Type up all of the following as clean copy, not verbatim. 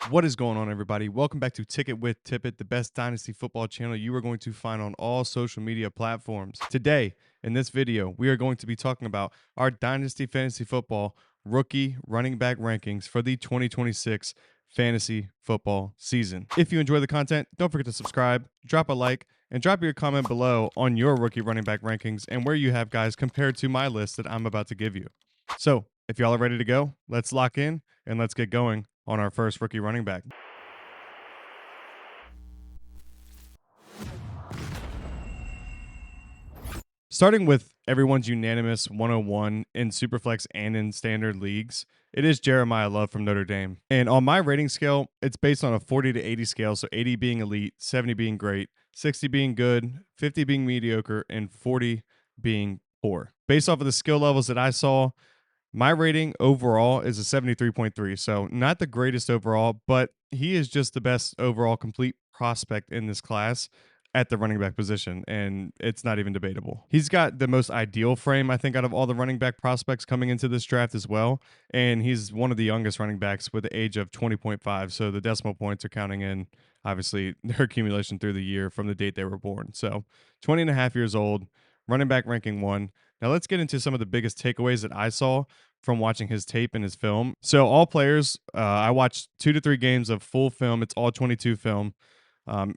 What is going on, everybody? Welcome back to Ticket with Tippett, the best Dynasty football channel you are going to find on all social media platforms. Today, in this video, we are going to be talking about our Dynasty Fantasy Football rookie running back rankings for the 2026 fantasy football season. If you enjoy the content, don't forget to subscribe, drop a like, and drop your comment below on your rookie running back rankings and where you have guys compared to my list that I'm about to give you. So, if y'all are ready to go, let's lock in and let's get going on our first rookie running back. Starting with everyone's unanimous 101 in Superflex and in standard leagues, it is Jeremiah Love from Notre Dame. And on my rating scale, it's based on a 40 to 80 scale, so 80 being elite, 70 being great, 60 being good, 50 being mediocre, and 40 being poor. Based off of the skill levels that I saw, my rating overall is a 73.3, so not the greatest overall, but he is just the best overall complete prospect in this class at the running back position, and it's not even debatable. He's got the most ideal frame, I think, out of all the running back prospects coming into this draft as well, and he's one of the youngest running backs with the age of 20.5, so the decimal points are counting in, obviously, their accumulation through the year from the date they were born. So 20 and a half years old, running back ranking 1. Now let's get into some of the biggest takeaways that I saw from watching his tape and his film. So all players, I watched 2 to 3 games of full film. It's all 22 film.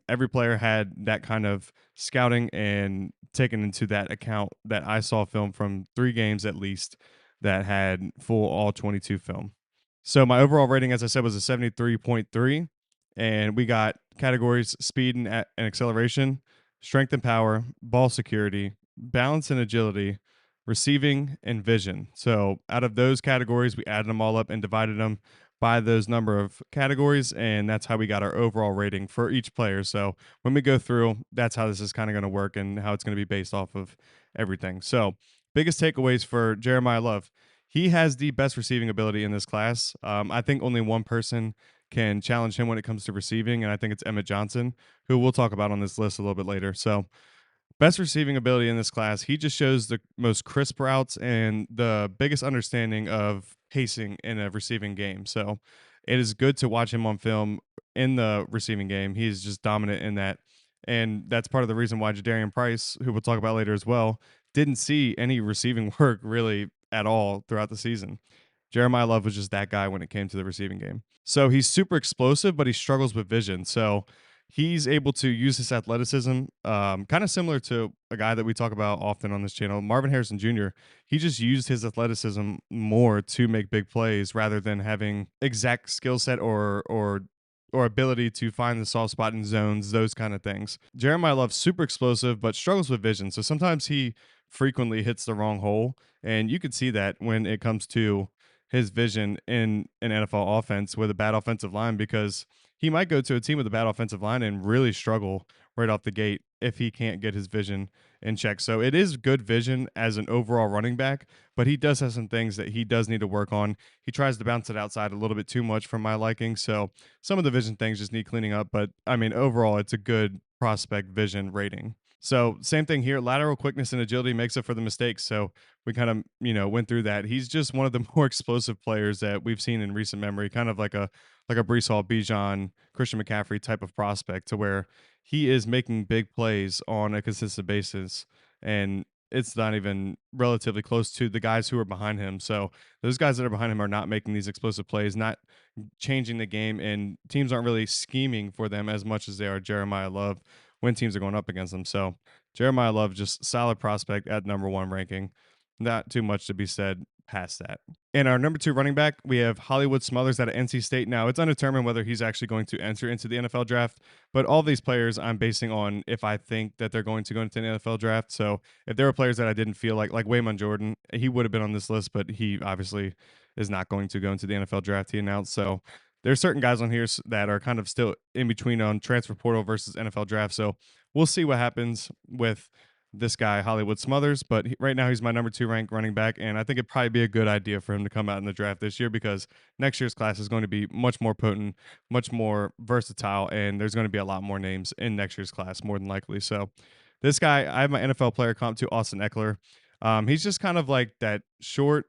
Every player had that kind of scouting and taken into that account that I saw film from 3 games at least that had full all 22 film. So my overall rating, as I said, was a 73.3. And we got categories speed and acceleration, strength and power, ball security, balance and agility, receiving, and vision. So out of those categories, we added them all up and divided them by those number of categories, and that's how we got our overall rating for each player. So when we go through, that's how this is kind of going to work and how it's going to be based off of everything. So biggest takeaways for Jeremiah Love. He has the best receiving ability in this class. I think only one person can challenge him when it comes to receiving, and I think it's Emmett Johnson, who we'll talk about on this list a little bit later. So best receiving ability in this class. He just shows the most crisp routes and the biggest understanding of pacing in a receiving game. So it is good to watch him on film in the receiving game. He's just dominant in that. And that's part of the reason why Jadarian Price, who we'll talk about later as well, didn't see any receiving work really at all throughout the season. Jeremiah Love was just that guy when it came to the receiving game. So he's super explosive, but he struggles with vision. So he's able to use his athleticism, kind of similar to a guy that we talk about often on this channel, Marvin Harrison Jr. He just used his athleticism more to make big plays rather than having exact skill set or ability to find the soft spot in zones, those kind of things. Jeremiah Love's super explosive, but struggles with vision. So sometimes he frequently hits the wrong hole, and you could see that when it comes to his vision in an NFL offense with a bad offensive line, because he might go to a team with a bad offensive line and really struggle right off the gate if he can't get his vision in check. So it is good vision as an overall running back, but he does have some things that he does need to work on. He tries to bounce it outside a little bit too much for my liking. So some of the vision things just need cleaning up. But I mean, overall, it's a good prospect vision rating. So same thing here. Lateral quickness and agility makes up for the mistakes. So we kind of, went through that. He's just one of the more explosive players that we've seen in recent memory, kind of like a Breece Hall, Bijan, Christian McCaffrey type of prospect, to where he is making big plays on a consistent basis, and it's not even relatively close to the guys who are behind him. So those guys that are behind him are not making these explosive plays, not changing the game, and teams aren't really scheming for them as much as they are Jeremiah Love when teams are going up against them. So Jeremiah Love, just solid prospect at number 1 ranking. Not too much to be said past that. In our number 2 running back, we have Hollywood Smothers out of NC State. Now, it's undetermined whether he's actually going to enter into the NFL draft, but all these players I'm basing on if I think that they're going to go into the NFL draft. So if there were players that I didn't feel like Waymon Jordan, he would have been on this list, but he obviously is not going to go into the NFL draft, he announced. So there's certain guys on here that are kind of still in between on transfer portal versus NFL draft. So we'll see what happens with this guy, Hollywood Smothers, but right now he's my number 2 ranked running back, and I think it'd probably be a good idea for him to come out in the draft this year because next year's class is going to be much more potent, much more versatile, and there's going to be a lot more names in next year's class, more than likely. So this guy, I have my NFL player comp to Austin Eckler. He's just kind of like that short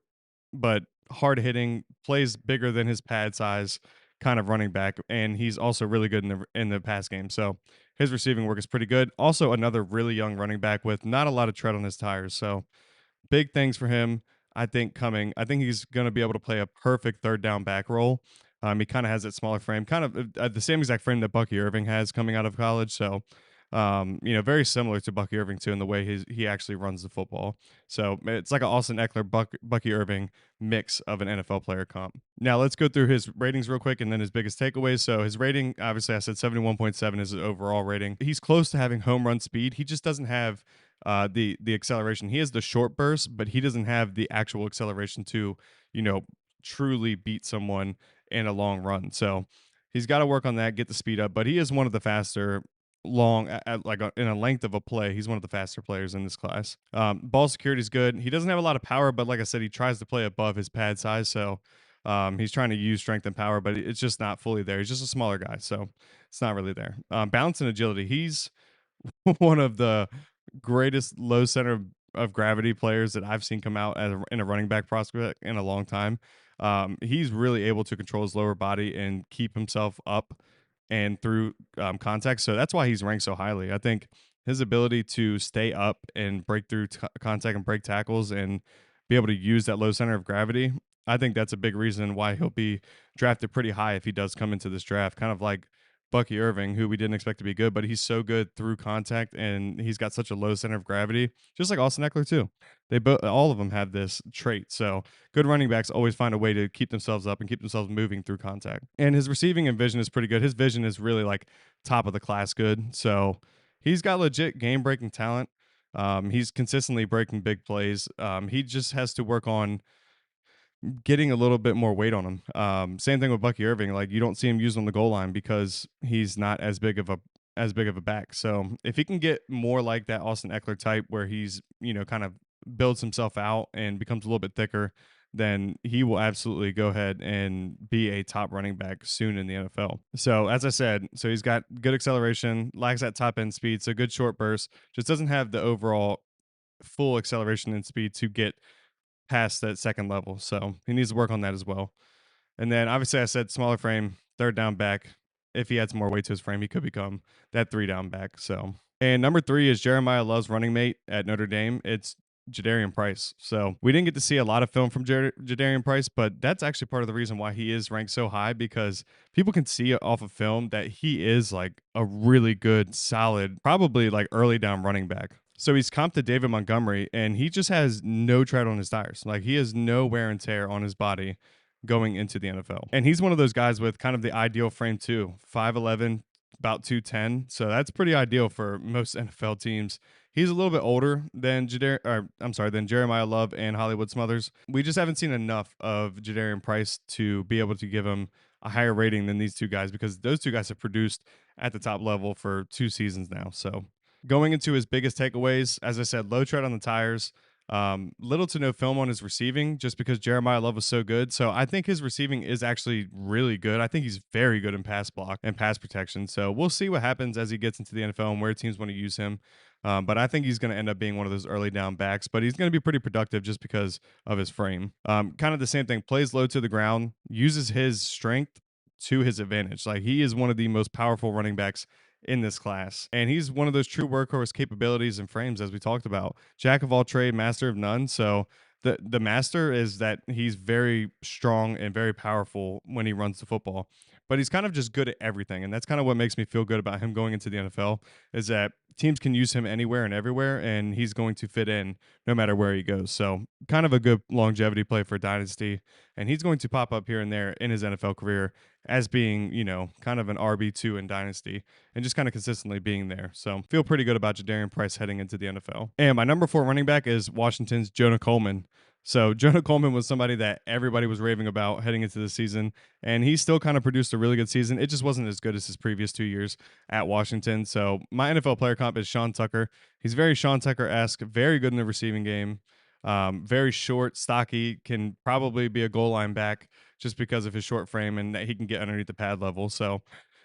but hard-hitting, plays bigger than his pad size, kind of running back, and he's also really good in the pass game. So his receiving work is pretty good. Also, another really young running back with not a lot of tread on his tires. So big things for him, I think, coming. I think he's going to be able to play a perfect third down back role. He kind of has that smaller frame, kind of the same exact frame that Bucky Irving has coming out of college. So, very similar to Bucky Irving too in the way he actually runs the football. So it's like an Austin Eckler, Bucky Irving mix of an NFL player comp. Now let's go through his ratings real quick and then his biggest takeaways. So his rating, obviously, I said 71.7 is his overall rating. He's close to having home run speed. He just doesn't have the acceleration. He has the short burst, but he doesn't have the actual acceleration to, you know, truly beat someone in a long run. So he's got to work on that, get the speed up. But he is one of the faster in a length of a play. He's one of the faster players in this class. Ball security is good. He doesn't have a lot of power, but like I said, he tries to play above his pad size. So he's trying to use strength and power, but it's just not fully there. He's just a smaller guy, so it's not really there. Balance and agility. He's one of the greatest low center of gravity players that I've seen come out in a running back prospect in a long time. He's really able to control his lower body and keep himself up and through contact. So that's why he's ranked so highly. I think his ability to stay up and break through contact and break tackles and be able to use that low center of gravity, I think that's a big reason why he'll be drafted pretty high if he does come into this draft. Kind of like Bucky Irving, who we didn't expect to be good, but he's so good through contact and he's got such a low center of gravity, just like Austin Eckler too. They both, all of them have this trait. So good running backs always find a way to keep themselves up and keep themselves moving through contact. And his receiving and vision is pretty good. His vision is really like top of the class good. So he's got legit game breaking talent. He's consistently breaking big plays. He just has to work on getting a little bit more weight on him. Same thing with Bucky Irving. Like you don't see him used on the goal line because he's not as big of a back. So if he can get more like that Austin Eckler type, where he's kind of builds himself out and becomes a little bit thicker, then he will absolutely go ahead and be a top running back soon in the NFL. So as I said, so he's got good acceleration, lacks that top end speed, so good short burst, just doesn't have the overall full acceleration and speed to get past that second level. So he needs to work on that as well. And then obviously I said smaller frame, third down back. If he adds more weight to his frame, he could become that 3 down back. So, and number 3 is Jeremiah Love's running mate at Notre Dame. It's Jadarian Price. So we didn't get to see a lot of film from Jadarian Price, but that's actually part of the reason why he is ranked so high, because people can see off of film that he is like a really good, solid, probably like early down running back. So he's comped to David Montgomery, and he just has no tread on his tires. Like he has no wear and tear on his body going into the NFL. And he's one of those guys with kind of the ideal frame too, 5'11", about 210. So that's pretty ideal for most NFL teams. He's a little bit older than than Jeremiah Love and Hollywood Smothers. We just haven't seen enough of Jadarian Price to be able to give him a higher rating than these two guys, because those two guys have produced at the top level for 2 seasons now. So going into his biggest takeaways, as I said, low tread on the tires, little to no film on his receiving, just because Jeremiah Love was so good. So I think his receiving is actually really good. I think he's very good in pass block and pass protection. So we'll see what happens as he gets into the NFL and where teams want to use him. But I think he's going to end up being one of those early down backs, but he's going to be pretty productive just because of his frame. Kind of the same thing, plays low to the ground, uses his strength to his advantage. Like he is one of the most powerful running backs in this class. And he's one of those true workhorse capabilities and frames, as we talked about. Jack of all trade, master of none. So the master is that he's very strong and very powerful when he runs the football, but he's kind of just good at everything. And that's kind of what makes me feel good about him going into the NFL, is that teams can use him anywhere and everywhere, and he's going to fit in no matter where he goes. So kind of a good longevity play for Dynasty, and he's going to pop up here and there in his NFL career as being, kind of an RB2 in Dynasty and just kind of consistently being there. So feel pretty good about Jadarian Price heading into the NFL. And my number 4 running back is Washington's Jonah Coleman. So Jonah Coleman was somebody that everybody was raving about heading into the season, and he still kind of produced a really good season. It just wasn't as good as his previous 2 years at Washington. So my NFL player comp is Sean Tucker. He's very Sean Tucker-esque, very good in the receiving game. Very short, stocky, can probably be a goal line back just because of his short frame and that he can get underneath the pad level. So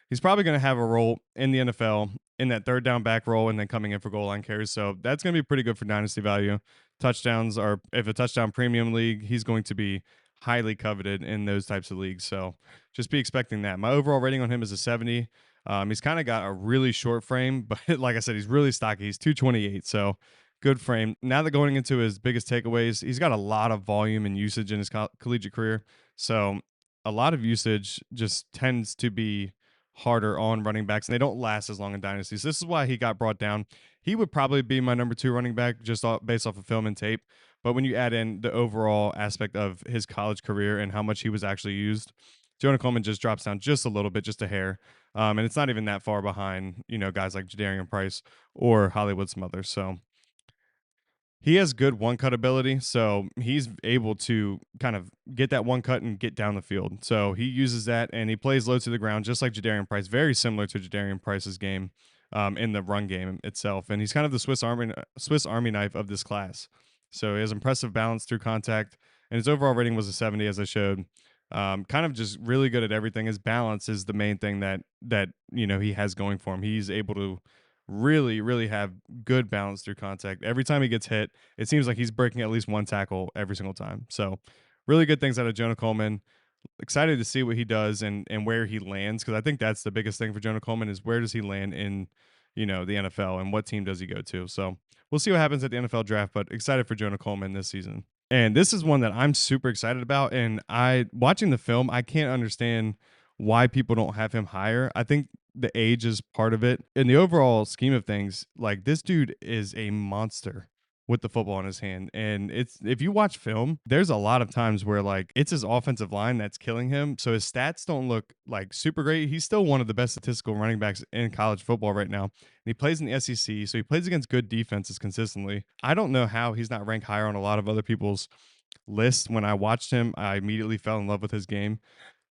he's probably going to have a role in the NFL in that third down back role and then coming in for goal line carries. So that's going to be pretty good for dynasty value. Touchdowns are, if a touchdown premium league, he's going to be highly coveted in those types of leagues. So just be expecting that. My overall rating on him is a 70. He's kind of got a really short frame, but like I said, he's really stocky. He's 228, so good frame. Now that going into his biggest takeaways, he's got a lot of volume and usage in his collegiate career. So a lot of usage just tends to be harder on running backs, and they don't last as long in dynasties. This is why he got brought down. He would probably be my number 2 running back just based off of film and tape. But when you add in the overall aspect of his college career and how much he was actually used, Jonah Coleman just drops down just a little bit, just a hair. And it's not even that far behind, guys like Jadarian Price or Hollywood Smothers. So he has good one cut ability, so he's able to kind of get that one cut and get down the field. So he uses that and he plays low to the ground, just like Jadarian Price, very similar to Jadarian Price's game in the run game itself. And he's kind of the Swiss Army knife of this class. So he has impressive balance through contact, and his overall rating was a 70, as I showed. Kind of just really good at everything. His balance is the main thing that he has going for him. He's able to really, really have good balance through contact. Every time he gets hit, it seems like he's breaking at least one tackle every single time. So, really good things out of Jonah Coleman. Excited to see what he does and where he lands, because I think that's the biggest thing for Jonah Coleman is where does he land in the NFL and what team does he go to. So we'll see what happens at the NFL draft, but excited for Jonah Coleman this season. And this is one that I'm super excited about. And watching the film, I can't understand why people don't have him higher. I think the age is part of it. In the overall scheme of things, like this dude is a monster with the football in his hand. And it's if you watch film, there's a lot of times where like it's his offensive line that's killing him. So his stats don't look like super great. He's still one of the best statistical running backs in college football right now. And he plays in the SEC, so he plays against good defenses consistently. I don't know how he's not ranked higher on a lot of other people's lists. When I watched him, I immediately fell in love with his game.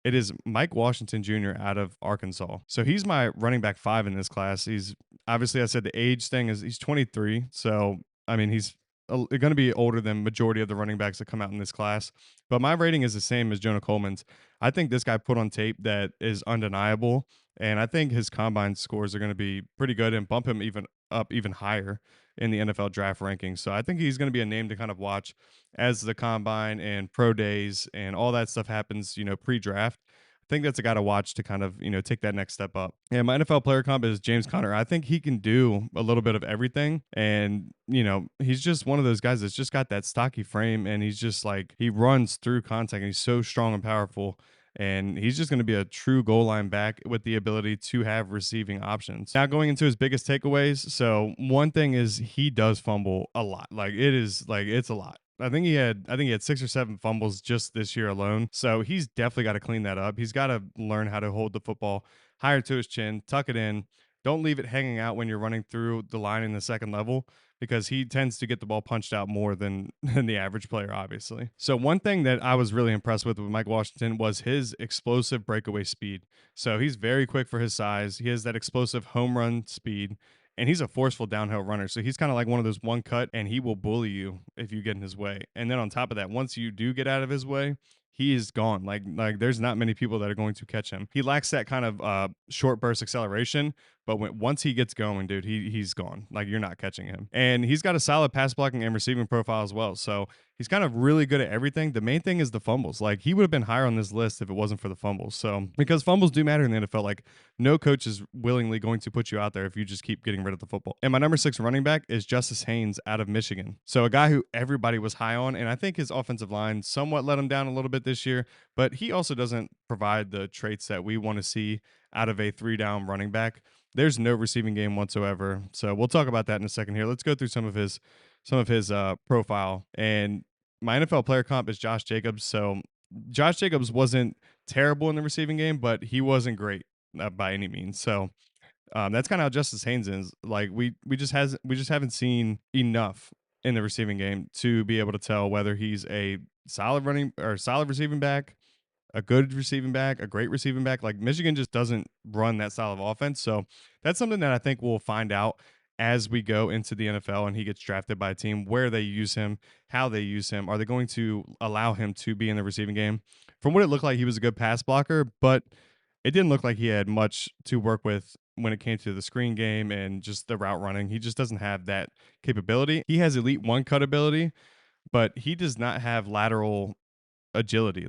It is Mike Washington Jr. out of Arkansas. So he's my running back 5 in this class. He's obviously, I said the age thing is he's 23. So, I mean, he's going to be older than majority of the running backs that come out in this class. But my rating is the same as Jonah Coleman's. I think this guy put on tape that is undeniable. And I think his combine scores are going to be pretty good and bump him even higher in the NFL draft rankings. So I think he's going to be a name to kind of watch as the combine and pro days and all that stuff happens, pre-draft. I think that's a guy to watch to kind of, take that next step up. And my NFL player comp is James Conner. I think he can do a little bit of everything. And, he's just one of those guys that's just got that stocky frame. And he's just like, he runs through contact and he's so strong and powerful. And he's just going to be a true goal line back with the ability to have receiving options. Now going into his biggest takeaways. So one thing is he does fumble a lot. It's a lot. I think he had 6 or 7 fumbles just this year alone. So he's definitely got to clean that up. He's got to learn how to hold the football higher to his chin, tuck it in. Don't leave it hanging out when you're running through the line in the second level, because he tends to get the ball punched out more than the average player, obviously. So one thing that I was really impressed with Mike Washington was his explosive breakaway speed. So he's very quick for his size. He has that explosive home run speed, and he's a forceful downhill runner. So he's kind of like one of those one cut, and he will bully you if you get in his way. And then on top of that, once you do get out of his way, he is gone. Like there's not many people that are going to catch him. He lacks that kind of short burst acceleration, but once he gets going, dude, he's gone. Like you're not catching him. And he's got a solid pass blocking and receiving profile as well. So he's kind of really good at everything. The main thing is the fumbles. Like he would have been higher on this list if it wasn't for the fumbles. So because fumbles do matter in the NFL, like no coach is willingly going to put you out there if you just keep getting rid of the football. And my number 6 running back is Justice Haynes out of Michigan. So a guy who everybody was high on, and I think his offensive line somewhat let him down a little bit this year, but he also doesn't provide the traits that we want to see out of a 3-down running back. There's no receiving game whatsoever. So we'll talk about that in a second here. Let's go through some of his profile. And my NFL player comp is Josh Jacobs. So Josh Jacobs wasn't terrible in the receiving game, but he wasn't great by any means. So that's kind of how Justice Haynes is. Like we just haven't seen enough in the receiving game to be able to tell whether he's a solid running or solid receiving back, a good receiving back, a great receiving back. Like Michigan just doesn't run that style of offense. So that's something that I think we'll find out as we go into the NFL and he gets drafted by a team, where they use him, how they use him. Are they going to allow him to be in the receiving game? From what it looked like, he was a good pass blocker, but it didn't look like he had much to work with when it came to the screen game and just the route running. He just doesn't have that capability. He has elite one cut ability, but he does not have lateral agility.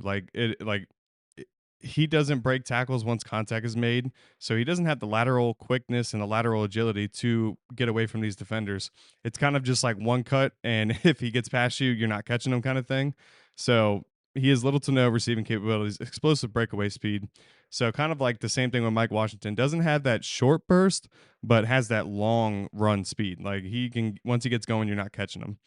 He doesn't break tackles once contact is made, so he doesn't have the lateral quickness and the lateral agility to get away from these defenders. It's kind of just like one cut, and if he gets past you, you're not catching him kind of thing. So he has little to no receiving capabilities, explosive breakaway speed. So kind of like the same thing with Mike Washington. Doesn't have that short burst, but has that long run speed. Like he can, once he gets going, you're not catching him.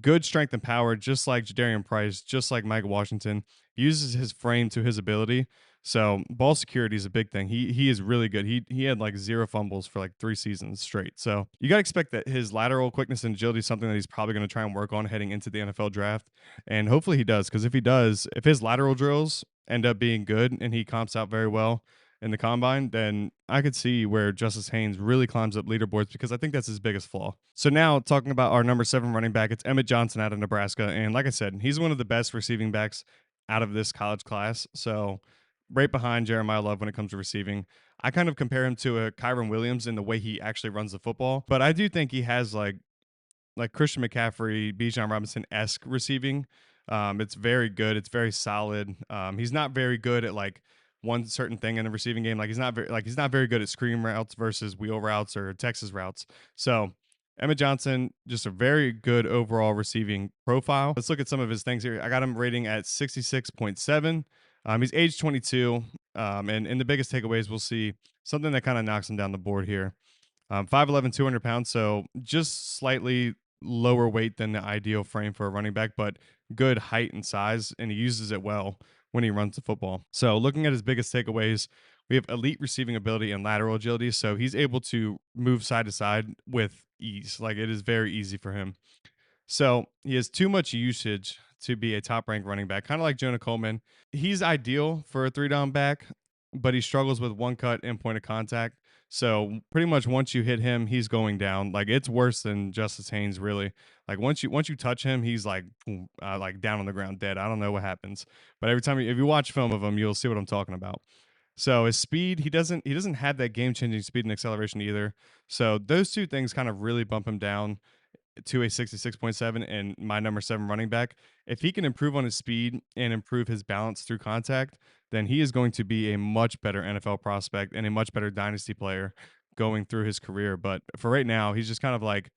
Good strength and power, just like Jadarian Price, just like Mike Washington, uses his frame to his ability. So ball security is a big thing. He is really good. He had like 0 fumbles for like 3 seasons straight. So you got to expect that his lateral quickness and agility is something that he's probably going to try and work on heading into the NFL draft. And hopefully he does, because if he does, if his lateral drills end up being good and he comps out very well in the combine, then I could see where Justice Haynes really climbs up leaderboards, because I think that's his biggest flaw. So now talking about our number 7 running back, it's Emmett Johnson out of Nebraska. And like I said, he's one of the best receiving backs out of this college class. So right behind Jeremiah Love when it comes to receiving. I kind of compare him to a Kyron Williams in the way he actually runs the football. But I do think he has like Christian McCaffrey, Bijan Robinson-esque receiving. It's very good. It's very solid. He's not very good at like one certain thing in the receiving game. He's not very good at screen routes versus wheel routes or Texas routes. So Emmett Johnson, just a very good overall receiving profile. Let's look at some of his things here. I got him rating at 66.7. He's age 22. And in the biggest takeaways, we'll see something that kind of knocks him down the board here. 5'11", 200 pounds, so just slightly lower weight than the ideal frame for a running back, but good height and size, and he uses it well when he runs the football. So looking at his biggest takeaways, we have elite receiving ability and lateral agility, so he's able to move side to side with ease. Like, it is very easy for him. So he has too much usage to be a top ranked running back, kind of like Jonah Coleman. He's ideal for a 3-down back, but he struggles with one cut and point of contact. So pretty much once you hit him, he's going down. Like, it's worse than Justice Haynes, really. Like, once you touch him, he's like down on the ground dead. I don't know what happens, but every time if you watch film of him, you'll see what I'm talking about. So his speed, he doesn't have that game changing speed and acceleration either. So those two things kind of really bump him down to a 66.7 and my number 7 running back. If he can improve on his speed and improve his balance through contact, then he is going to be a much better NFL prospect and a much better dynasty player going through his career. But for right now, he's just kind of like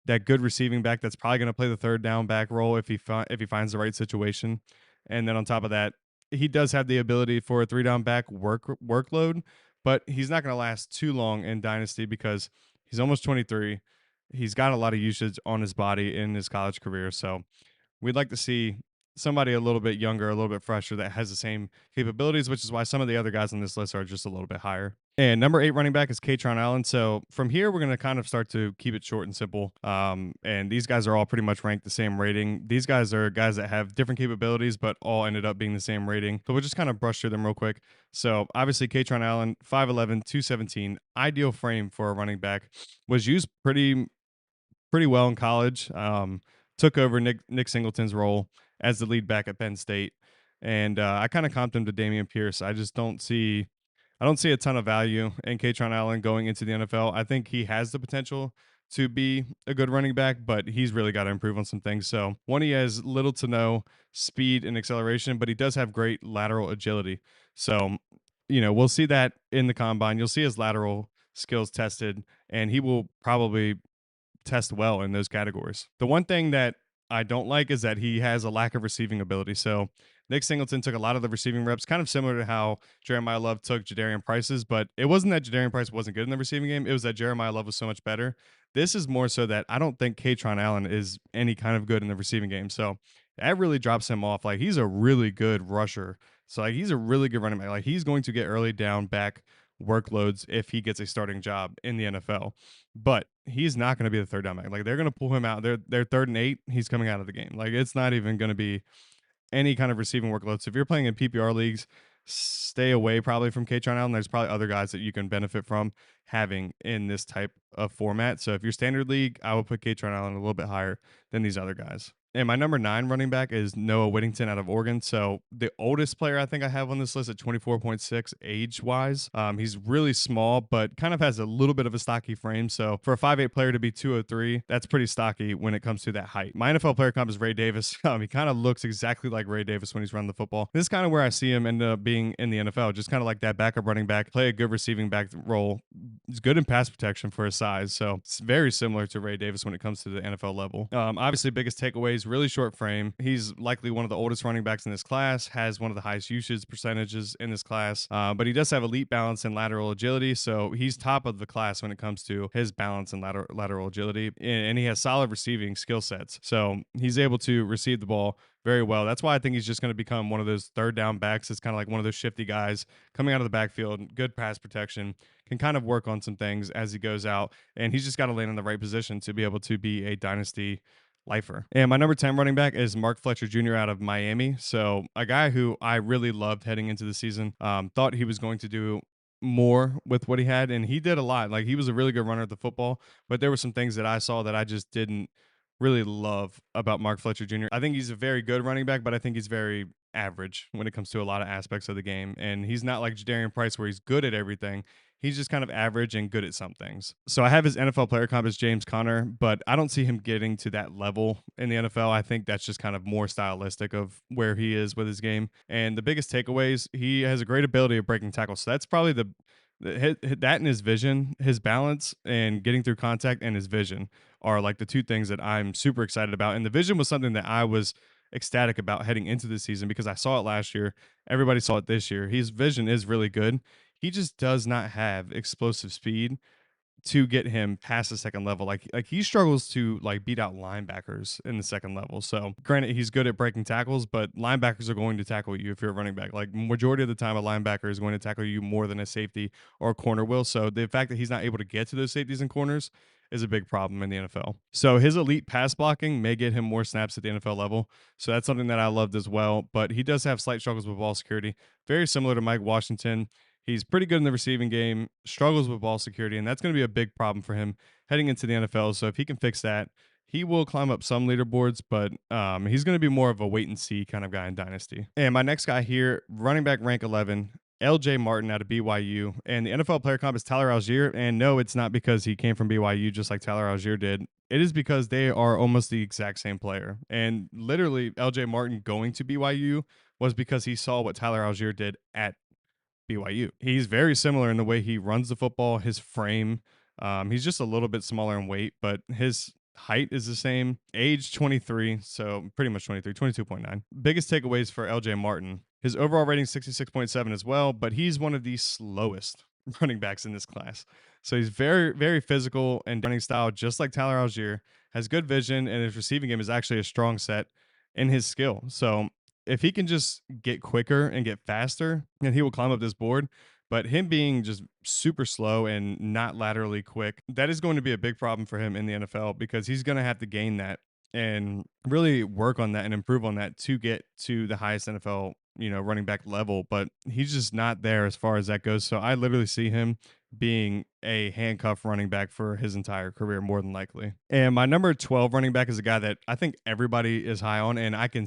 that good receiving back that's probably going to play the 3rd down back role if he finds the right situation. And then on top of that, he does have the ability for a 3-down back workload, but he's not going to last too long in dynasty because he's almost 23. He's got a lot of usage on his body in his college career. So we'd like to see somebody a little bit younger, a little bit fresher that has the same capabilities, which is why some of the other guys on this list are just a little bit higher. And number 8 running back is Kaytron Allen. So from here, we're going to kind of start to keep it short and simple. And these guys are all pretty much ranked the same rating. These guys are guys that have different capabilities, but all ended up being the same rating. So we'll just kind of brush through them real quick. So obviously, Kaytron Allen, 5'11", 217, ideal frame for a running back, was used pretty well in college. Took over Nick Singleton's role as the lead back at Penn State, and I kind of comped him to Dameon Pierce. I don't see a ton of value in Kaytron Allen going into the NFL. I think he has the potential to be a good running back, but he's really got to improve on some things. So one, he has little to no speed and acceleration, but he does have great lateral agility. So, we'll see that in the combine. You'll see his lateral skills tested, and he will probably test well in those categories. The one thing that I don't like is that he has a lack of receiving ability. So Nick Singleton took a lot of the receiving reps, kind of similar to how Jeremiah Love took Jadarian Price's, but it wasn't that Jadarian Price wasn't good in the receiving game. It was that Jeremiah Love was so much better. This is more so that I don't think Kaytron Allen is any kind of good in the receiving game. So that really drops him off. Like, he's a really good rusher. So like, he's a really good running back. Like, he's going to get early down back workloads if he gets a starting job in the NFL. But he's not going to be the 3rd down back. Like, they're going to pull him out. They're 3rd and 8. He's coming out of the game. Like, it's not even going to be any kind of receiving workload. So if you're playing in PPR leagues, stay away probably from Kaytron Allen. There's probably other guys that you can benefit from having in this type of format. So if you're standard league, I would put Kaytron Allen a little bit higher than these other guys. And my number 9 running back is Noah Whittington out of Oregon. So the oldest player I think I have on this list at 24.6 age-wise. He's really small, but kind of has a little bit of a stocky frame. So for a 5'8" player to be 203, that's pretty stocky when it comes to that height. My NFL player comp is Ray Davis. He kind of looks exactly like Ray Davis when he's running the football. This is kind of where I see him end up being in the NFL, just kind of like that backup running back, play a good receiving back role. He's good in pass protection for his size. So it's very similar to Ray Davis when it comes to the NFL level. Obviously, biggest takeaways, really short frame. He's likely one of the oldest running backs in this class, has one of the highest usage percentages in this class, but he does have elite balance and lateral agility. So he's top of the class when it comes to his balance and lateral agility. And he has solid receiving skill sets. So he's able to receive the ball very well. That's why I think he's just going to become one of those third down backs. It's kind of like one of those shifty guys coming out of the backfield, good pass protection, can kind of work on some things as he goes out. And he's just got to land in the right position to be able to be a dynasty lifer. And my number 10 running back is Mark Fletcher Jr. out of Miami. So a guy who I really loved heading into the season, thought he was going to do more with what he had, and he did a lot. Like, he was a really good runner at the football, but there were some things that I saw that I just didn't really love about Mark Fletcher Jr. I think he's a very good running back, but I think he's very average when it comes to a lot of aspects of the game. And he's not like Jadarian Price where he's good at everything. He's just kind of average and good at some things. So I have his NFL player comp as James Conner, but I don't see him getting to that level in the NFL. I think that's just kind of more stylistic of where he is with his game. And the biggest takeaways, he has a great ability of breaking tackles. So that's probably that and his vision, his balance and getting through contact, and his vision are like the two things that I'm super excited about. And the vision was something that I was ecstatic about heading into the season because I saw it last year. Everybody saw it this year. His vision is really good. He just does not have explosive speed to get him past the second level. Like he struggles to like beat out linebackers in the second level. So granted, he's good at breaking tackles, but linebackers are going to tackle you if you're a running back. Like, majority of the time, a linebacker is going to tackle you more than a safety or a corner will. So the fact that he's not able to get to those safeties and corners is a big problem in the NFL. So his elite pass blocking may get him more snaps at the NFL level. So that's something that I loved as well. But he does have slight struggles with ball security, very similar to Mike Washington. He's pretty good in the receiving game, struggles with ball security, and that's going to be a big problem for him heading into the NFL. So if he can fix that, he will climb up some leaderboards, but he's going to be more of a wait and see kind of guy in Dynasty. And my next guy here, running back rank 11, LJ Martin out of BYU. And the NFL player comp is Tyler Algier. And no, it's not because he came from BYU just like Tyler Algier did. It is because they are almost the exact same player. And literally, LJ Martin going to BYU was because he saw what Tyler Algier did at BYU. He's very similar in the way he runs the football, his frame. He's just a little bit smaller in weight, but his height is the same. Age 23, so pretty much 23, 22.9. Biggest takeaways for LJ Martin. His overall rating is 66.7 as well, but he's one of the slowest running backs in this class. So he's very, very physical and running style, just like Tyler Algier. Has good vision, and his receiving game is actually a strong set in his skill. So if he can just get quicker and get faster, then he will climb up this board. But him being just super slow and not laterally quick, that is going to be a big problem for him in the NFL because he's going to have to gain that and really work on that and improve on that to get to the highest NFL, running back level. But he's just not there as far as that goes. So I literally see him being a handcuff running back for his entire career, more than likely. And my number 12 running back is a guy that I think everybody is high on, and I can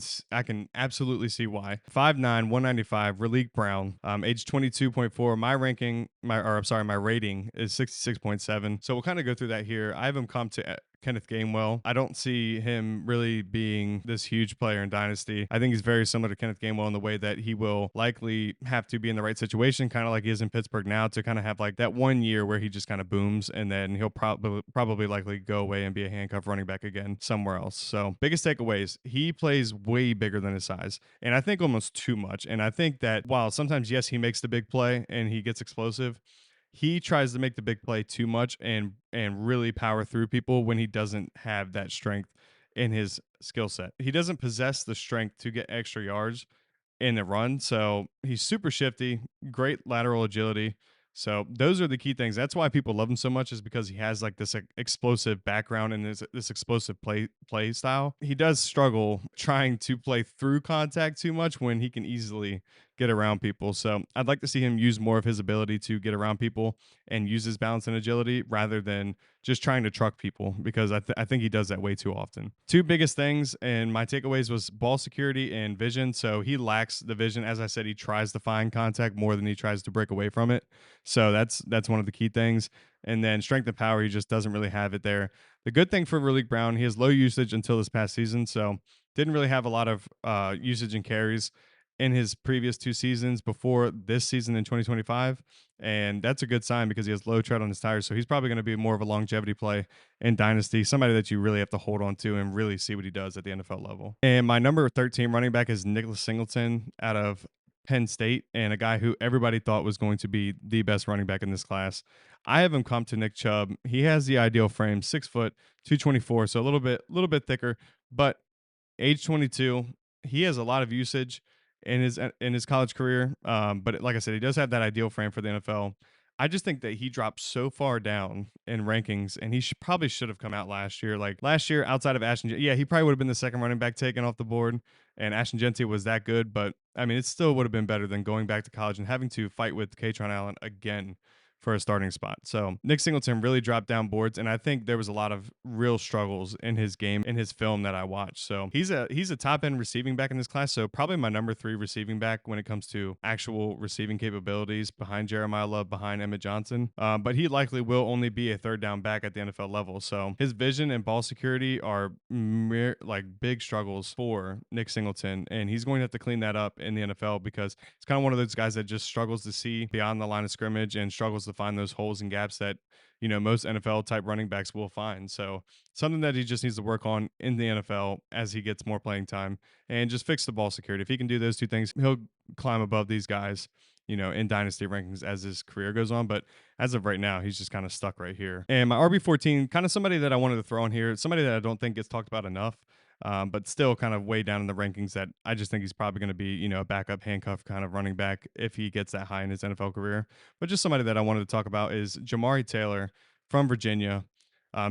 absolutely see why. 5'9", 195, Raleek Brown, age 22.4. My rating is 66.7. So we'll kind of go through that here. I have him come to Kenneth Gainwell. I don't see him really being this huge player in Dynasty. I think he's very similar to Kenneth Gainwell in the way that he will likely have to be in the right situation, kind of like he is in Pittsburgh now, to kind of have like that 1 year where he just kind of booms, and then he'll probably likely go away and be a handcuff running back again somewhere else. So biggest takeaways, he plays way bigger than his size, and I think almost too much. And I think that while sometimes, yes, he makes the big play and he gets explosive, he tries to make the big play too much and really power through people when he doesn't have that strength in his skill set. He doesn't possess the strength to get extra yards in the run. So he's super shifty, great lateral agility. So those are the key things. That's why people love him so much, is because he has like this explosive background and this explosive play style. He does struggle trying to play through contact too much when he can easily get around people. So I'd like to see him use more of his ability to get around people and use his balance and agility rather than just trying to truck people, because I think he does that way too often. Two biggest things and my takeaways was ball security and vision. So he lacks the vision. As I said, he tries to find contact more than he tries to break away from it. So that's one of the key things. And then strength and power, he just doesn't really have it there. The good thing for Malik Brown, he has low usage until this past season. So didn't really have a lot of usage and carries in his previous two seasons before this season in 2025. And that's a good sign because he has low tread on his tires. So he's probably going to be more of a longevity play in Dynasty, somebody that you really have to hold on to and really see what he does at the NFL level. And my number 13 running back is Nicholas Singleton out of Penn State, and a guy who everybody thought was going to be the best running back in this class. I have him comp to Nick Chubb. He has the ideal frame, 6 foot, 224, so a little bit thicker, but age 22, he has a lot of usage in his college career. But like I said, he does have that ideal frame for the NFL. I just think that he dropped so far down in rankings, and he probably should have come out last year. Like last year, outside of Ashton, yeah, he probably would have been the second running back taken off the board, and Ashton Genty was that good. But I mean, it still would have been better than going back to college and having to fight with Katron Allen again for a starting spot. So Nick Singleton really dropped down boards, and I think there was a lot of real struggles in his game, in his film that I watched. So he's a top end receiving back in this class. So probably my number 3 receiving back when it comes to actual receiving capabilities, behind Jeremiah Love, behind Emmett Johnson. But he likely will only be a third down back at the NFL level. So his vision and ball security are like big struggles for Nick Singleton, and he's going to have to clean that up in the NFL because it's kind of one of those guys that just struggles to see beyond the line of scrimmage and struggles to find those holes and gaps that, you know, most NFL type running backs will find. So something that he just needs to work on in the NFL as he gets more playing time, and just fix the ball security. If he can do those two things, he'll climb above these guys, you know, in dynasty rankings as his career goes on. But as of right now, he's just kind of stuck right here. And my RB14, kind of somebody that I wanted to throw in here, somebody that I don't think gets talked about enough. But still kind of way down in the rankings, that I just think he's probably going to be, you know, a backup handcuff kind of running back if he gets that high in his NFL career. But just somebody that I wanted to talk about is Jamari Taylor from Virginia.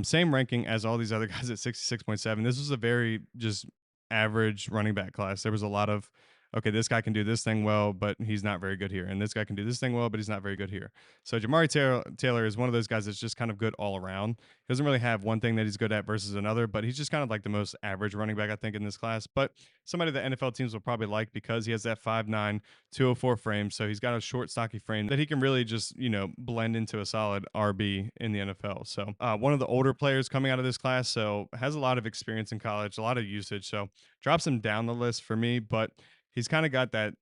Same ranking as all these other guys at 66.7. This was a very just average running back class. There was a lot of, okay, this guy can do this thing well, but he's not very good here. And this guy can do this thing well, but he's not very good here. So Jamari Taylor is one of those guys that's just kind of good all around. He doesn't really have one thing that he's good at versus another, but he's just kind of like the most average running back, I think, in this class. But somebody that NFL teams will probably like because he has that 5'9", 204 frame. So he's got a short, stocky frame that he can really just, you know, blend into a solid RB in the NFL. So one of the older players coming out of this class, so has a lot of experience in college, a lot of usage. So drops him down the list for me, but he's kind of got that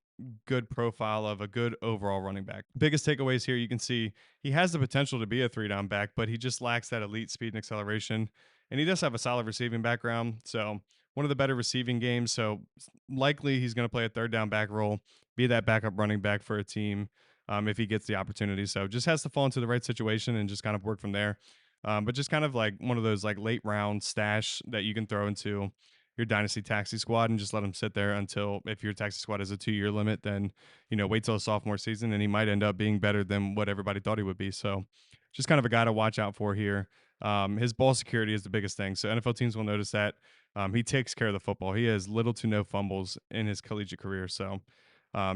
good profile of a good overall running back. Biggest takeaways here, you can see he has the potential to be a 3-down back, but he just lacks that elite speed and acceleration. And he does have a solid receiving background. So one of the better receiving games. So likely he's going to play a third down back role, be that backup running back for a team if he gets the opportunity. So just has to fall into the right situation and just kind of work from there. But just kind of like one of those like late round stash that you can throw into your dynasty taxi squad and just let him sit there until, if your taxi squad has a 2-year limit, then, you know, wait till a sophomore season and he might end up being better than what everybody thought he would be. So just kind of a guy to watch out for here. His ball security is the biggest thing. So NFL teams will notice that. He takes care of the football. He has little to no fumbles in his collegiate career. So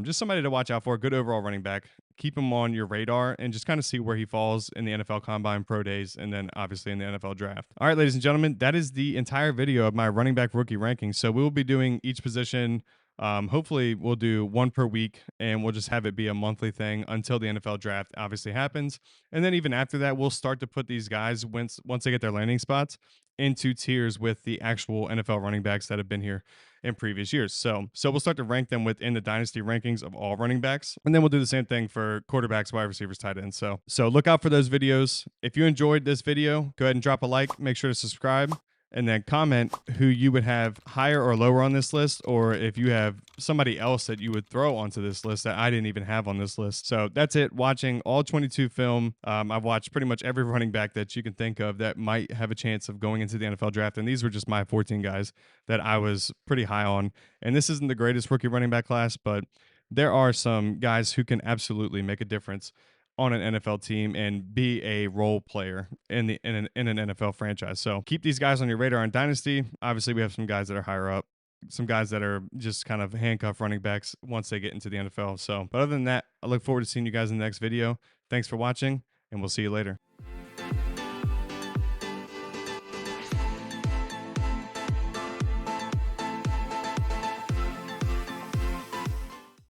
just somebody to watch out for. Good overall running back. Keep him on your radar and just kind of see where he falls in the NFL Combine, Pro Days, and then obviously in the NFL Draft. All right, ladies and gentlemen, that is the entire video of my running back rookie ranking. So we will be doing each position. Hopefully we'll do one per week, and we'll just have it be a monthly thing until the NFL Draft obviously happens. And then even after that, we'll start to put these guys, once they get their landing spots, into tiers with the actual NFL running backs that have been here in previous years. So we'll start to rank them within the dynasty rankings of all running backs. And then we'll do the same thing for quarterbacks, wide receivers, tight ends. So look out for those videos. If you enjoyed this video, go ahead and drop a like, make sure to subscribe, and then comment who you would have higher or lower on this list, or if you have somebody else that you would throw onto this list that I didn't even have on this list. So that's it. Watching all 22 film. I've watched pretty much every running back that you can think of that might have a chance of going into the NFL draft. And these were just my 14 guys that I was pretty high on. And this isn't the greatest rookie running back class, but there are some guys who can absolutely make a difference on an NFL team and be a role player in an NFL franchise. So keep these guys on your radar in Dynasty. Obviously, we have some guys that are higher up. some guys that are just kind of handcuff running backs once they get into the NFL. So, but other than that, I look forward to seeing you guys in the next video. Thanks for watching, and we'll see you later.